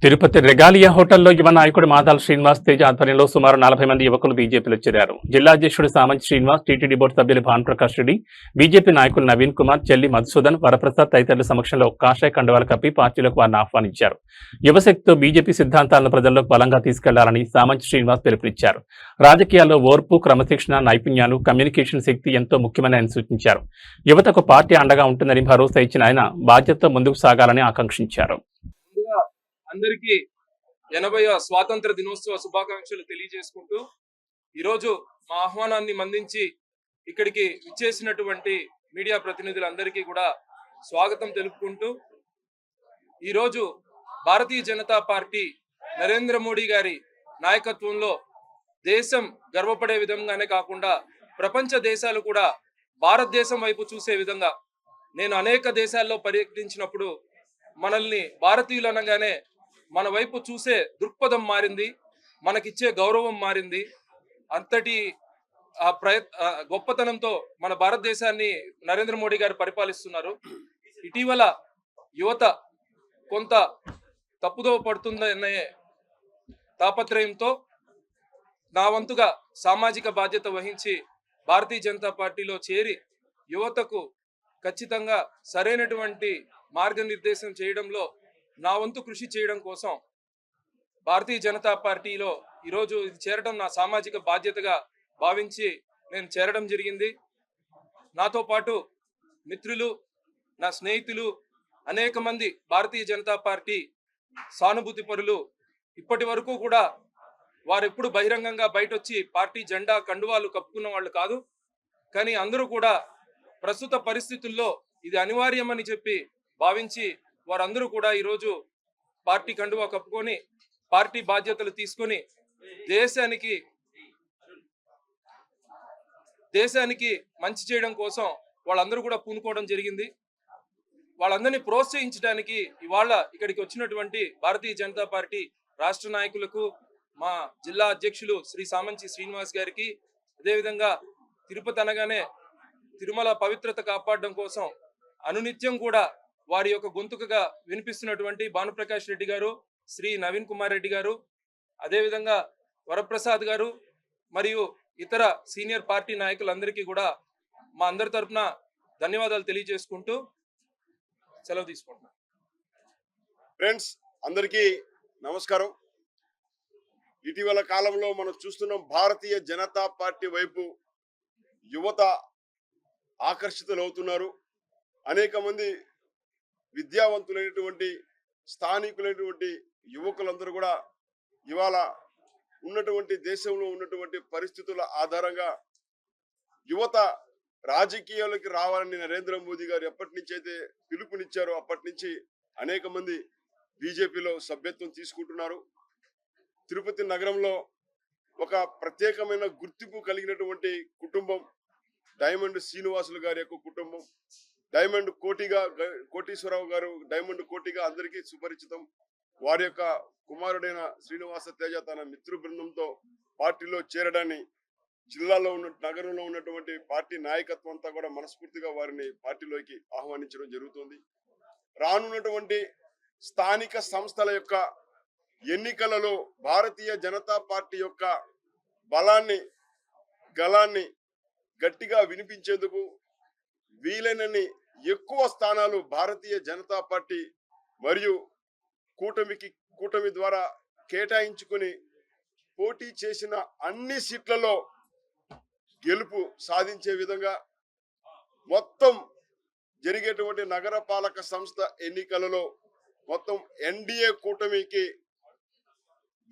Tirupati Regalia హోటల్లో యువ నాయకుడు మాదాల శ్రీనివాస్ తేజ్ ఆధ్వర్యంలో సుమారు 40 మంది యువకులు బీజేపీలో చేరారు. జిల్లా అధ్యక్షుడు సామంత్ శ్రీనివాస్, టీటీడీ బోర్డు సభ్యులు భానుప్రకాష్ రెడ్డి, బీజేపీ నాయకులు నవీన్ కుమార్, చెల్లి మధుసూదన్, వరప్రసాద్ తదితరుల సమక్షంలో కాషాయ కండువాలు కప్పి పార్టీలోకి వారిని ఆహ్వానించారు. యువశక్తితో బీజేపీ సిద్ధాంతాలను ప్రజల్లోకి బలంగా తీసుకెళ్లాలని సామంత్ శ్రీనివాస్ పిలుపునిచ్చారు. రాజకీయాల్లో ఓర్పు, క్రమశిక్షణ, నైపుణ్యాలు, కమ్యూనికేషన్ శక్తి ఎంతో ముఖ్యమని ఆయన సూచించారు. యువతకు పార్టీ అండగా ఉంటుందని భరోసా ఇచ్చిన ఆయన బాధ్యతతో ముందుకు సాగాలని ఆకాంక్షించారు. అందరికీ 80వ స్వాతంత్ర దినోత్సవ శుభాకాంక్షలు తెలియజేసుకుంటూ ఈరోజు మా ఆహ్వానాన్ని మన్నించి ఇక్కడికి విచ్చేసినటువంటి మీడియా ప్రతినిధులందరికీ కూడా స్వాగతం తెలుపుకుంటూ ఈరోజు భారతీయ జనతా పార్టీ నరేంద్ర మోడీ గారి నాయకత్వంలో దేశం గర్వపడే విధంగానే కాకుండా ప్రపంచ దేశాలు కూడా భారతదేశం వైపు చూసే విధంగా, నేను అనేక దేశాల్లో పర్యటించినప్పుడు మనల్ని భారతీయులు అనగానే మన వైపు చూసే దృక్పథం మారింది, మనకిచ్చే గౌరవం మారింది. అంతటి గొప్పతనంతో మన భారతదేశాన్ని నరేంద్ర మోడీ గారు పరిపాలిస్తున్నారు. ఇటీవల యువత కొంత తప్పుదోవ పడుతుందనే తాపత్రయంతో నా వంతుగా సామాజిక బాధ్యత వహించి భారతీయ జనతా పార్టీలో చేరి యువతకు ఖచ్చితంగా సరైనటువంటి మార్గనిర్దేశం చేయడంలో నా వంతు కృషి చేయడం కోసం భారతీయ జనతా పార్టీలో ఈరోజు ఇది చేరడం నా సామాజిక బాధ్యతగా భావించి నేను చేరడం జరిగింది. నాతో పాటు మిత్రులు, నా స్నేహితులు అనేక మంది భారతీయ జనతా పార్టీ సానుభూతి పరులు ఇప్పటి వరకు కూడా వారు ఎప్పుడు బహిరంగంగా బయటొచ్చి పార్టీ జెండా కండువాలు కప్పుకున్న వాళ్ళు కాదు. కానీ అందరూ కూడా ప్రస్తుత పరిస్థితుల్లో ఇది అనివార్యమని చెప్పి భావించి వారందరూ కూడా ఈరోజు పార్టీ కండువా కప్పుకొని పార్టీ బాధ్యతలు తీసుకొని దేశానికి మంచి చేయడం కోసం వాళ్ళందరూ కూడా పూనుకోవడం జరిగింది. వాళ్ళందరినీ ప్రోత్సహించడానికి ఇవాళ ఇక్కడికి వచ్చినటువంటి భారతీయ జనతా పార్టీ రాష్ట్ర నాయకులకు, మా జిల్లా అధ్యక్షులు శ్రీ సామంచి శ్రీనివాస్ గారికి, అదేవిధంగా తిరుపతి అనగానే తిరుమల పవిత్రత కాపాడడం కోసం అనునిత్యం కూడా వారి యొక్క గొంతుకగా వినిపిస్తున్నటువంటి భానుప్రకాష్ రెడ్డి గారు, శ్రీ నవీన్ కుమార్ రెడ్డి గారు, అదేవిధంగా వరప్రసాద్ గారు మరియు ఇతర సీనియర్ పార్టీ నాయకులందరికీ కూడా మా అందరి తరఫున ధన్యవాదాలు తెలియజేసుకుంటూ సెలవు తీసుకుంటున్నాను. ఫ్రెండ్స్ అందరికీ నమస్కారం. ఇటీవల కాలంలో మనం చూస్తున్నాం, భారతీయ జనతా పార్టీ వైపు యువత ఆకర్షితులవుతున్నారు. అనేక మంది విద్యావంతులైనటువంటి స్థానికులైనటువంటి యువకులందరూ కూడా ఇవాళ ఉన్నటువంటి దేశంలో ఉన్నటువంటి పరిస్థితుల ఆధారంగా యువత రాజకీయాలకి రావాలని నరేంద్ర మోదీ గారు ఎప్పటి నుంచి అయితే పిలుపునిచ్చారో అప్పటి నుంచి అనేక మంది బీజేపీలో సభ్యత్వం తీసుకుంటున్నారు. తిరుపతి నగరంలో ఒక ప్రత్యేకమైన గుర్తింపు కలిగినటువంటి కుటుంబం డైమండ్ శ్రీనివాసులు గారి యొక్క కుటుంబం. డైమండ్ కోటీశ్వరరావు గారు డైమండ్ కోటిగా అందరికీ సుపరిచితం. వారి యొక్క కుమారుడైన శ్రీనివాస తేజ తన మిత్రు బృందంతో పార్టీలో చేరడాన్ని జిల్లాలో ఉన్న నగరంలో ఉన్నటువంటి పార్టీ నాయకత్వం అంతా కూడా మనస్ఫూర్తిగా వారిని పార్టీలోకి ఆహ్వానించడం జరుగుతుంది. రానున్నటువంటి స్థానిక సంస్థల యొక్క ఎన్నికలలో భారతీయ జనతా పార్టీ యొక్క గళాన్ని గట్టిగా వినిపించేందుకు వీలైనన్ని ఎక్కువ స్థానాలు భారతీయ జనతా పార్టీ మరియు కూటమి ద్వారా కేటాయించుకుని పోటీ చేసిన అన్ని సీట్లలో గెలుపు సాధించే విధంగా మొత్తం జరిగేటువంటి నగరపాలక సంస్థ ఎన్నికలలో మొత్తం ఎన్డీఏ కూటమికి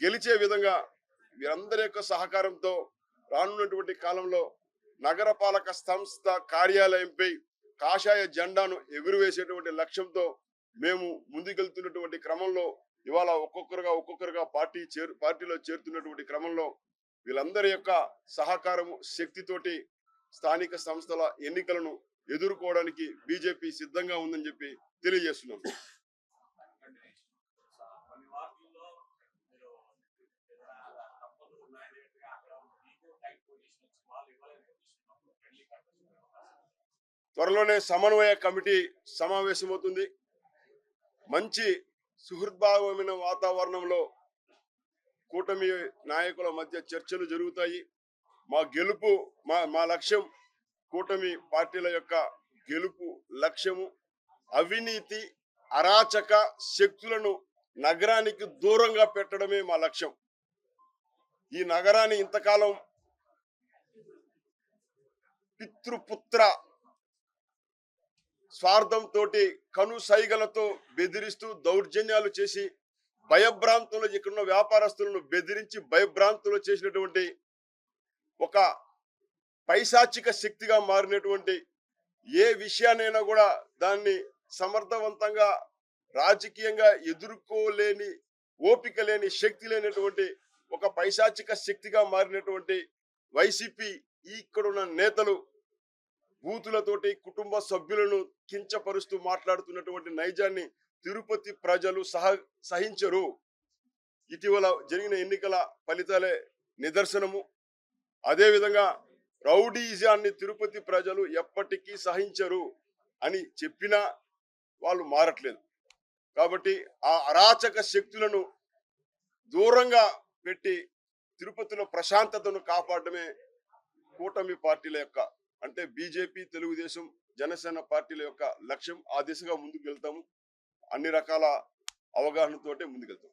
గెలిచే విధంగా వీరందరి యొక్క సహకారంతో రానున్నటువంటి కాలంలో నగరపాలక సంస్థ కార్యాలయంపై కాషాయ జెండాను ఎగురవేసేటువంటి లక్ష్యంతో మేము ముందుకెళ్తున్నటువంటి క్రమంలో ఇవాళ ఒక్కొక్కరుగా పార్టీలో చేరుతున్నటువంటి క్రమంలో వీళ్ళందరి యొక్క సహకారము శక్తితోటి స్థానిక సంస్థల ఎన్నికలను ఎదుర్కోవడానికి బీజేపీ సిద్ధంగా ఉందని చెప్పి తెలియజేస్తున్నాం. త్వరలోనే సమన్వయ కమిటీ సమావేశమవుతుంది. మంచి సుహృద్భావమైన వాతావరణంలో కూటమి నాయకుల మధ్య చర్చలు జరుగుతాయి. మా గెలుపు మా లక్ష్యం, కూటమి పార్టీల యొక్క గెలుపు లక్ష్యము అవినీతి అరాచక శక్తులను నగరానికి దూరంగా పెట్టడమే మా లక్ష్యం. ఈ నగరాన్ని ఇంతకాలం పితృపుత్ర స్వార్థంతో కను సైగలతో బెదిరిస్తూ దౌర్జన్యాలు చేసి భయభ్రాంతులు, ఇక్కడున్న వ్యాపారస్తులను బెదిరించి భయభ్రాంతులు చేసినటువంటి ఒక పైశాచిక శక్తిగా మారినటువంటి ఏ విషయాన్నైనా కూడా దాన్ని సమర్థవంతంగా రాజకీయంగా ఎదుర్కోలేని ఓపిక లేని శక్తి లేనటువంటి ఒక పైశాచిక శక్తిగా మారినటువంటి వైసీపీ ఇక్కడున్న నేతలు బూతులతోటి కుటుంబ సభ్యులను కించపరుస్తూ మాట్లాడుతున్నటువంటి నైజాన్ని తిరుపతి ప్రజలు సహించరు. ఇటీవల జరిగిన ఎన్నికల ఫలితాలే నిదర్శనము. అదేవిధంగా రౌడీజాన్ని తిరుపతి ప్రజలు ఎప్పటికీ సహించరు అని చెప్పినా వాళ్ళు మారట్లేదు. కాబట్టి ఆ అరాచక శక్తులను దూరంగా పెట్టి తిరుపతిలో ప్రశాంతతను కాపాడమే కూటమి పార్టీల యొక్క, అంటే బీజేపీ, తెలుగుదేశం, జనసేన పార్టీల యొక్క లక్ష్యం. ఆ దిశగా ముందుకు వెళ్తాము. అన్ని రకాల అవగాహనతోటే ముందుకెళ్తాం.